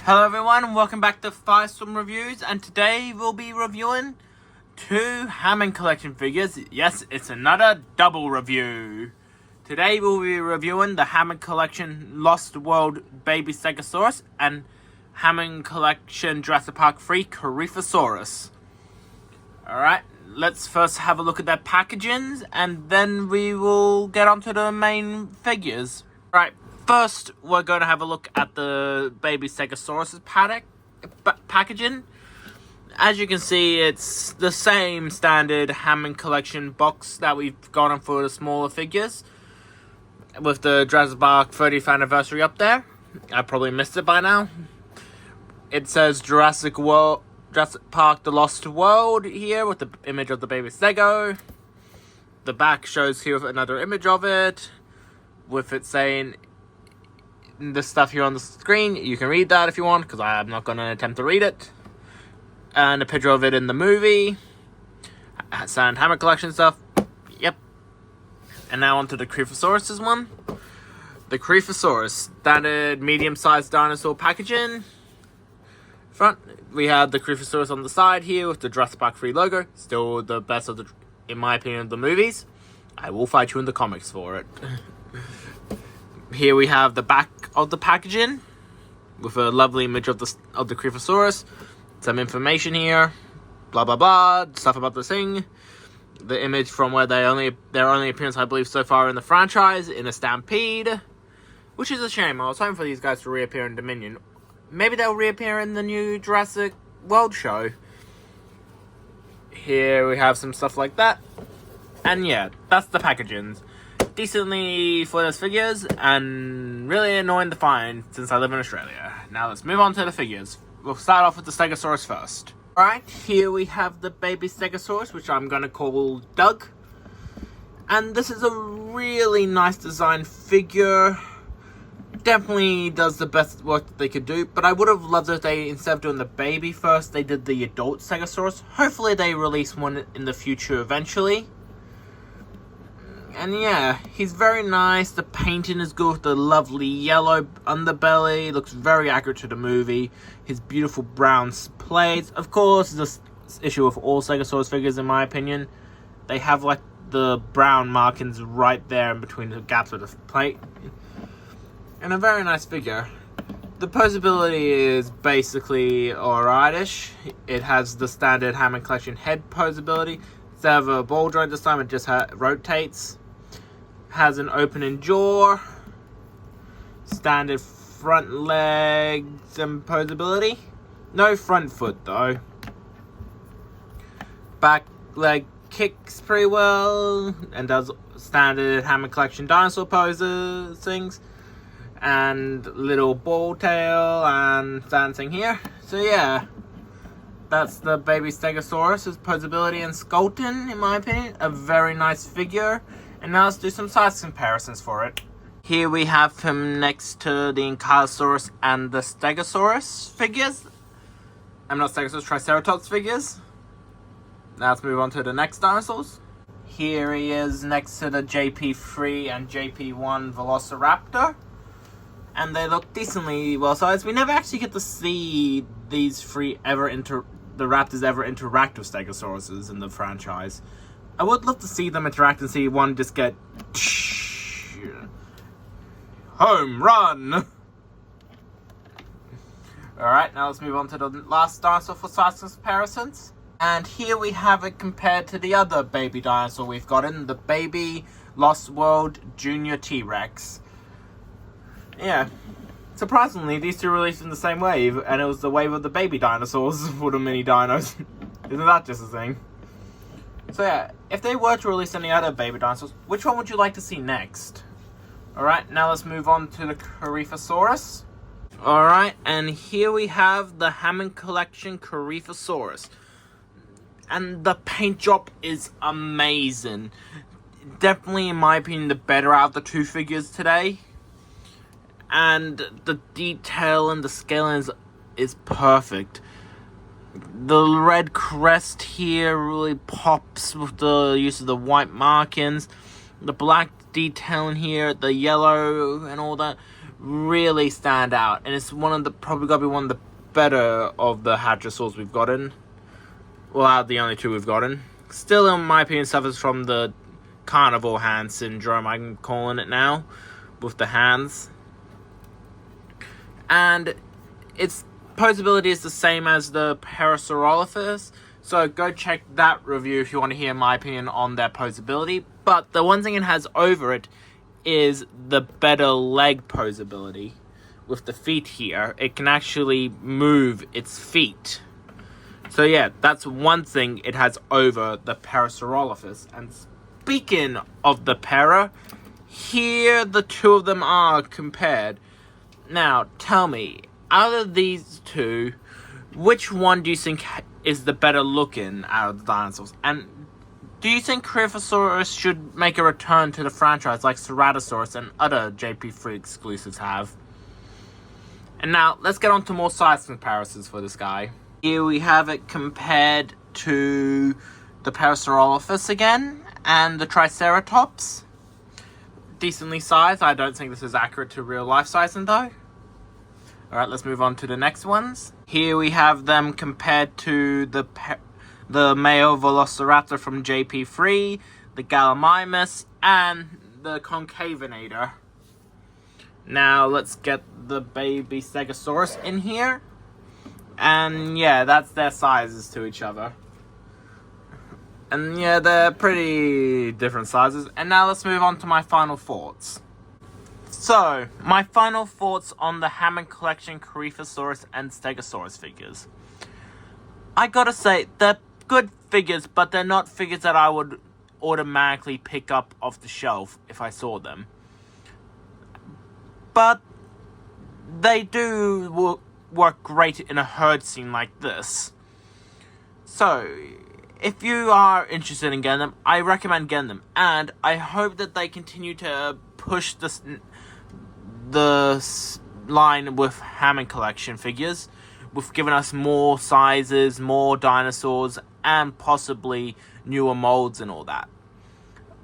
Hello everyone, welcome back to Firestorm Reviews, and today we'll be reviewing two Hammond collection figures. Yes, it's another double review. Today we'll be reviewing the Hammond collection Lost World Baby Stegosaurus and Hammond collection Jurassic Park 3 Corythosaurus. Alright, let's first have a look at their packagings and then we will get onto the main figures. Right. First, we're going to have a look at the Baby Stegosaurus packaging. As you can see, it's the same standard Hammond collection box that we've gotten for the smaller figures, with the Jurassic Park 30th anniversary up there. I probably missed it by now. It says Jurassic Park: The Lost World here with the image of the Baby Stego. The back shows here with another image of it, with it saying the stuff here on the screen. You can read that if you want, because I'm not going to attempt to read it. And a picture of it in the movie. Signed Hammond collection stuff. Yep. And now onto the Corythosaurus one. The Corythosaurus, standard medium-sized dinosaur packaging. Front, we have the Corythosaurus on the side here with the Jurassic Park 3 logo. Still the best of the, in my opinion, of the movies. I will fight you in the comics for it. Here we have the back of the packaging with a lovely image of the Corythosaurus. Some information here, blah blah blah, stuff about the thing. The image from where their only appearance, I believe, so far in the franchise, in a stampede, which is a shame. I was hoping for these guys to reappear in Dominion. Maybe they'll reappear in the new Jurassic World show. Here we have some stuff like that, and yeah, that's the packagings. Decently for those figures, and really annoying to find since I live in Australia. Now let's move on to the figures. We'll start off with the Stegosaurus first. Alright, here we have the Baby Stegosaurus, which I'm going to call Doug. And this is a really nice design figure. Definitely does the best work they could do, but I would have loved if they, instead of doing the baby first, they did the adult Stegosaurus. Hopefully they release one in the future eventually. And yeah, he's very nice. The painting is good with the lovely yellow underbelly. Looks very accurate to the movie. His beautiful brown plates. Of course, this issue with all Stegosaurus figures, in my opinion. They have like the brown markings right there in between the gaps of the plate. And a very nice figure. The posability is basically alrightish. It has the standard Hammond collection head posability. Instead of a ball joint this time, it just rotates. Has an opening jaw, standard front legs and posability. No front foot though. Back leg kicks pretty well and does standard Hammond collection dinosaur poses things. And little ball tail and dancing here. So yeah, that's the Baby Stegosaurus' posability and sculpting, in my opinion. A very nice figure. And now let's do some size comparisons for it. Here we have him next to the Ankylosaurus and the Stegosaurus figures. I'm not Stegosaurus, Triceratops figures. Now let's move on to the next dinosaurs. Here he is next to the JP3 and JP1 Velociraptor. And they look decently well sized. We never actually get to see these three the raptors ever interact with Stegosauruses in the franchise. I would love to see them interact and see one just get home run. Alright, now let's move on to the last dinosaur for size comparisons. And here we have it compared to the other baby dinosaur we've gotten, the Baby Lost World Junior T-Rex. Yeah. Surprisingly, these two released in the same wave, and it was the wave of the baby dinosaurs for the mini dinos. Isn't that just a thing? So yeah, if they were to release any other baby dinosaurs, which one would you like to see next? Alright, now let's move on to the Corythosaurus. Alright, and here we have the Hammond collection Corythosaurus. And the paint job is amazing. Definitely, in my opinion, the better out of the two figures today. And the detail and the scaling is perfect. The red crest here really pops with the use of the white markings. The black detailing here, the yellow and all that, really stand out, and it's probably got to be one of the better of the hadrosaurs we've gotten. Well, out of the only two we've gotten. Still, in my opinion, suffers from the carnivore hand syndrome, I'm calling it now, with the hands. And its posability is the same as the Parasaurolophus, so go check that review if you want to hear my opinion on their posability. But the one thing it has over it is the better leg posability. With the feet here, it can actually move its feet. So yeah, that's one thing it has over the Parasaurolophus. And speaking of the para, here the two of them are compared. Now, tell me, out of these two, which one do you think is the better looking out of the dinosaurs? And do you think Corythosaurus should make a return to the franchise like Ceratosaurus and other JP3 exclusives have? And now, let's get on to more size comparisons for this guy. Here we have it compared to the Parasaurolophus again, and the Triceratops. Decently sized. I don't think this is accurate to real life sizing though. Alright, let's move on to the next ones. Here we have them compared to the male Velociraptor from JP3, the Gallimimus, and the Concavinator. Now let's get the baby Stegosaurus in here. And yeah, that's their sizes to each other. And yeah, they're pretty different sizes. And now let's move on to my final thoughts. So, my final thoughts on the Hammond Collection Corythosaurus and Stegosaurus figures. I gotta say, they're good figures, but they're not figures that I would automatically pick up off the shelf if I saw them. But they do work great in a herd scene like this. So, if you are interested in getting them, I recommend getting them. And I hope that they continue to push the line with Hammond Collection figures, with giving us more sizes, more dinosaurs, and possibly newer molds and all that.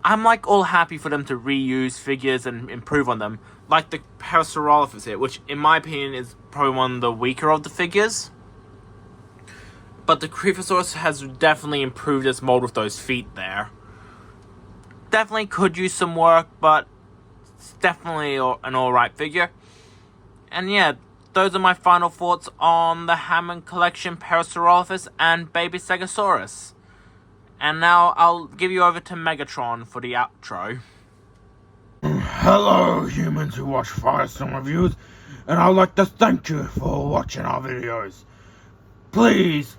I'm all happy for them to reuse figures and improve on them, like the Parasaurolophus here, which in my opinion is probably one of the weaker of the figures. But the Corythosaurus has definitely improved its mold with those feet there. Definitely could use some work, but it's definitely an alright figure. And yeah, those are my final thoughts on the Hammond Collection Parasaurolophus and Baby Stegosaurus. And now I'll give you over to Megatron for the outro. Hello humans who watch Firestorm Reviews, and I'd like to thank you for watching our videos. Please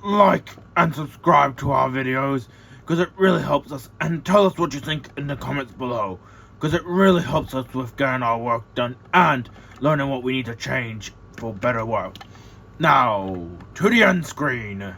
like and subscribe to our videos, because it really helps us, and tell us what you think in the comments below, because it really helps us with getting our work done and learning what we need to change for better work. Now, to the end screen.